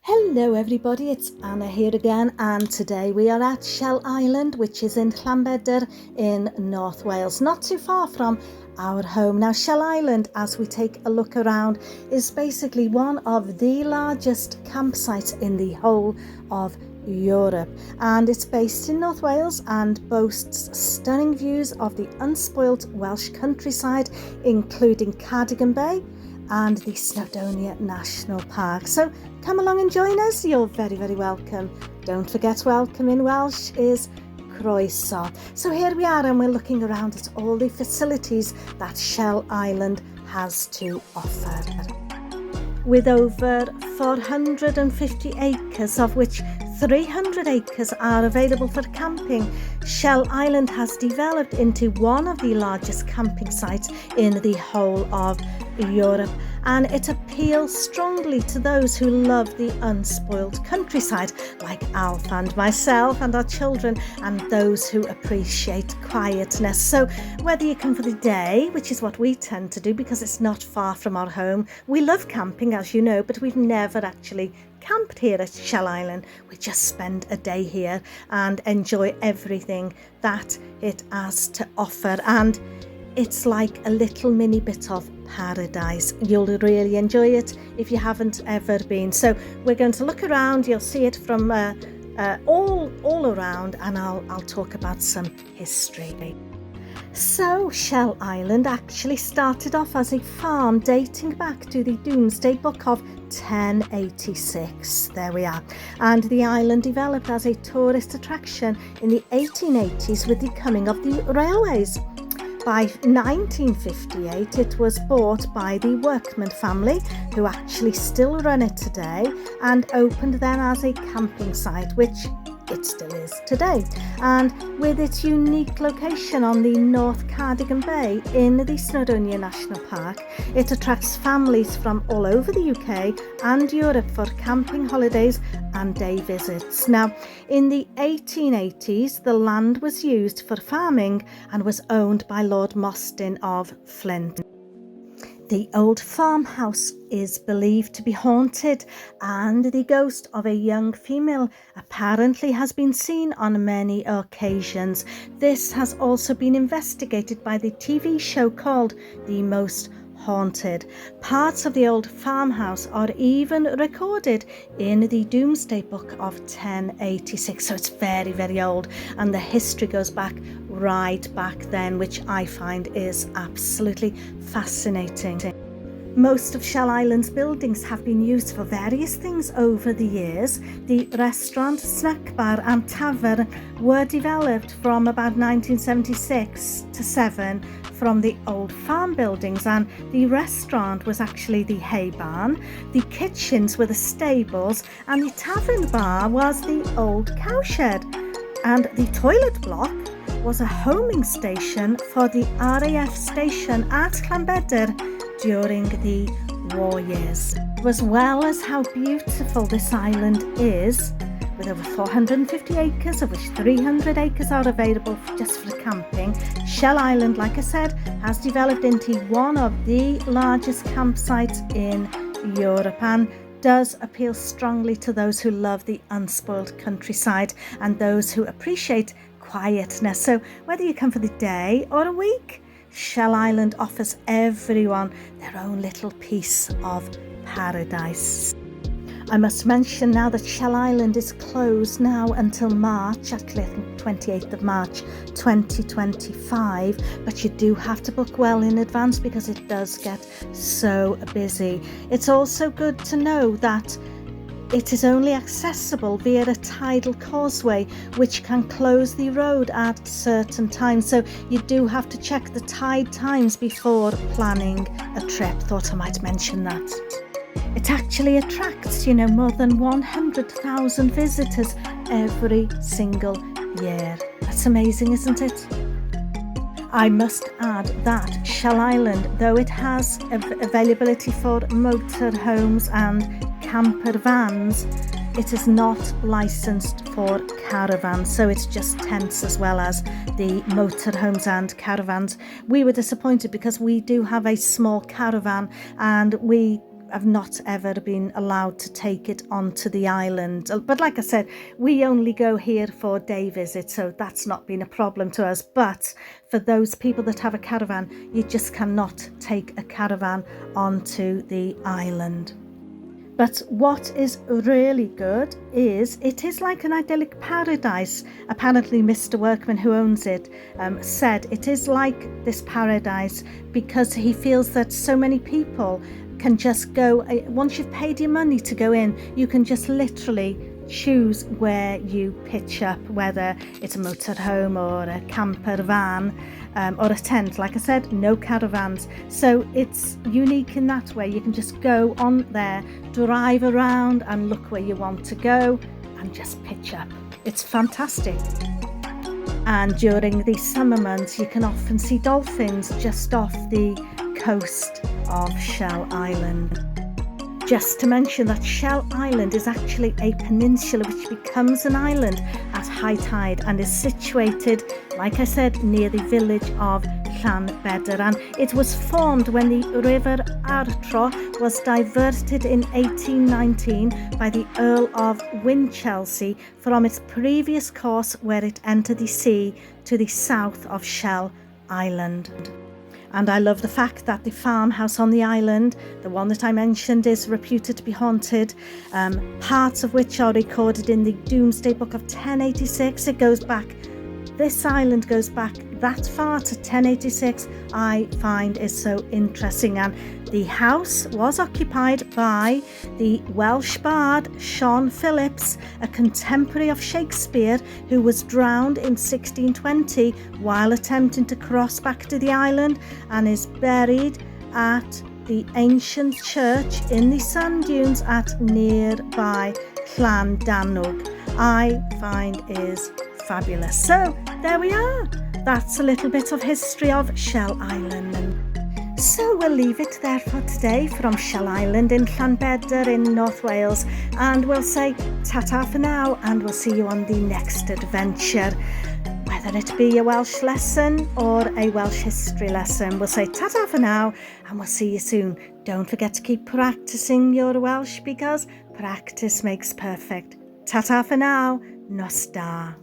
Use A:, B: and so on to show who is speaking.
A: Hello everybody, it's Anna here again, and today we are at Shell Island, which is in Llanbedr in North Wales, not too far from our home. Now Shell Island, as we take a look around, is basically one of the largest campsites in the whole of Europe, and it's based in North Wales and boasts stunning views of the unspoilt Welsh countryside, including Cardigan Bay and the Snowdonia National Park. So come along and join us, you're very welcome. Don't forget, welcome in Welsh is croeso. So here we are, and we're looking around at all the facilities that Shell Island has to offer. With over 450 acres, of which 300 acres are available for camping, Shell Island has developed into one of the largest camping sites in the whole of Europe, and it appeals strongly to those who love the unspoiled countryside, like Alf and myself and our children, and those who appreciate quietness. So whether you come for the day, which is what we tend to do because it's not far from our home, we love camping, as you know, but we've never actually camped here at Shell Island. We just spend a day here and enjoy everything that it has to offer, and it's like a little mini bit of paradise. You'll really enjoy it if you haven't ever been. So we're going to look around, you'll see it from all around, and I'll talk about some history. So Shell Island actually started off as a farm dating back to the Doomsday Book of 1086. There we are. And the island developed as a tourist attraction in the 1880s with the coming of the railways. By 1958, it was bought by the Workman family, who actually still run it today, and opened then as a camping site, which it still is today. And with its unique location on the North Cardigan Bay in the Snowdonia National Park, it attracts families from all over the UK and Europe for camping holidays and day visits. Now, in the 1880s, the land was used for farming and was owned by Lord Mostyn of Flint. The old farmhouse is believed to be haunted, and the ghost of a young female apparently has been seen on many occasions. This has also been investigated by the TV show called The Most Haunted. Parts of the old farmhouse are even recorded in the Doomsday Book of 1086, so it's very old, and the history goes back right back then, which I find is absolutely fascinating. Most of Shell Island's buildings have been used for various things over the years. The restaurant, snack bar and tavern were developed from about 1976 to 7 from the old farm buildings, and the restaurant was actually the hay barn, the kitchens were the stables, and the tavern bar was the old cowshed, and the toilet block was a homing station for the RAF station at Llanbedr during the war years. As well as how beautiful this island is, with over 450 acres, of which 300 acres are available just for camping, Shell Island, like I said, has developed into one of the largest campsites in Europe, and does appeal strongly to those who love the unspoiled countryside and those who appreciate quietness. So whether you come for the day or a week, Shell Island offers everyone their own little piece of paradise. I must mention now that Shell Island is closed now until March, actually I think 28th of March 2025, but you do have to book well in advance because it does get so busy. It's also good to know that it is only accessible via a tidal causeway, which can close the road at certain times, so you do have to check the tide times before planning a trip. Thought I might mention that. It actually attracts, more than 100,000 visitors every single year. That's amazing, isn't it? I must add that Shell Island, though it has availability for motorhomes and camper vans, it is not licensed for caravans, so it's just tents as well as the motorhomes and caravans. We were disappointed because we do have a small caravan, and we have not ever been allowed to take it onto the island. But like I said, we only go here for day visits, so that's not been a problem to us. But for those people that have a caravan, you just cannot take a caravan onto the island. But what is really good is it is like an idyllic paradise. Apparently Mr. Workman, who owns it, said it is like this paradise because he feels that so many people can just go, once you've paid your money to go in, you can just literally choose where you pitch up, whether it's a motorhome or a camper van, or a tent. Like I said, no caravans, so it's unique in that way. You can just go on there, drive around and look where you want to go and just pitch up. It's fantastic. And during the summer months you can often see dolphins just off the coast of Shell Island. Just to mention that Shell Island is actually a peninsula which becomes an island at high tide and is situated, like I said, near the village of Llanbedr, and it was formed when the River Artro was diverted in 1819 by the Earl of Winchelsea from its previous course where it entered the sea to the south of Shell Island. And I love the fact that the farmhouse on the island, the one that I mentioned, is reputed to be haunted, parts of which are recorded in the Doomsday Book of 1086. It goes back, this island goes back that far to 1086, I find is so interesting. And the house was occupied by the Welsh bard Sean Phillips, a contemporary of Shakespeare, who was drowned in 1620 while attempting to cross back to the island, and is buried at the ancient church in the sand dunes at nearby Llanbedr. I find is fabulous. So there we are. That's a little bit of history of Shell Island. So we'll leave it there for today from Shell Island in Llanbedr in North Wales, and we'll say ta-ta for now, and we'll see you on the next adventure. Whether it be a Welsh lesson or a Welsh history lesson, we'll say ta-ta for now, and we'll see you soon. Don't forget to keep practicing your Welsh, because practice makes perfect. Ta-ta for now. Nos da.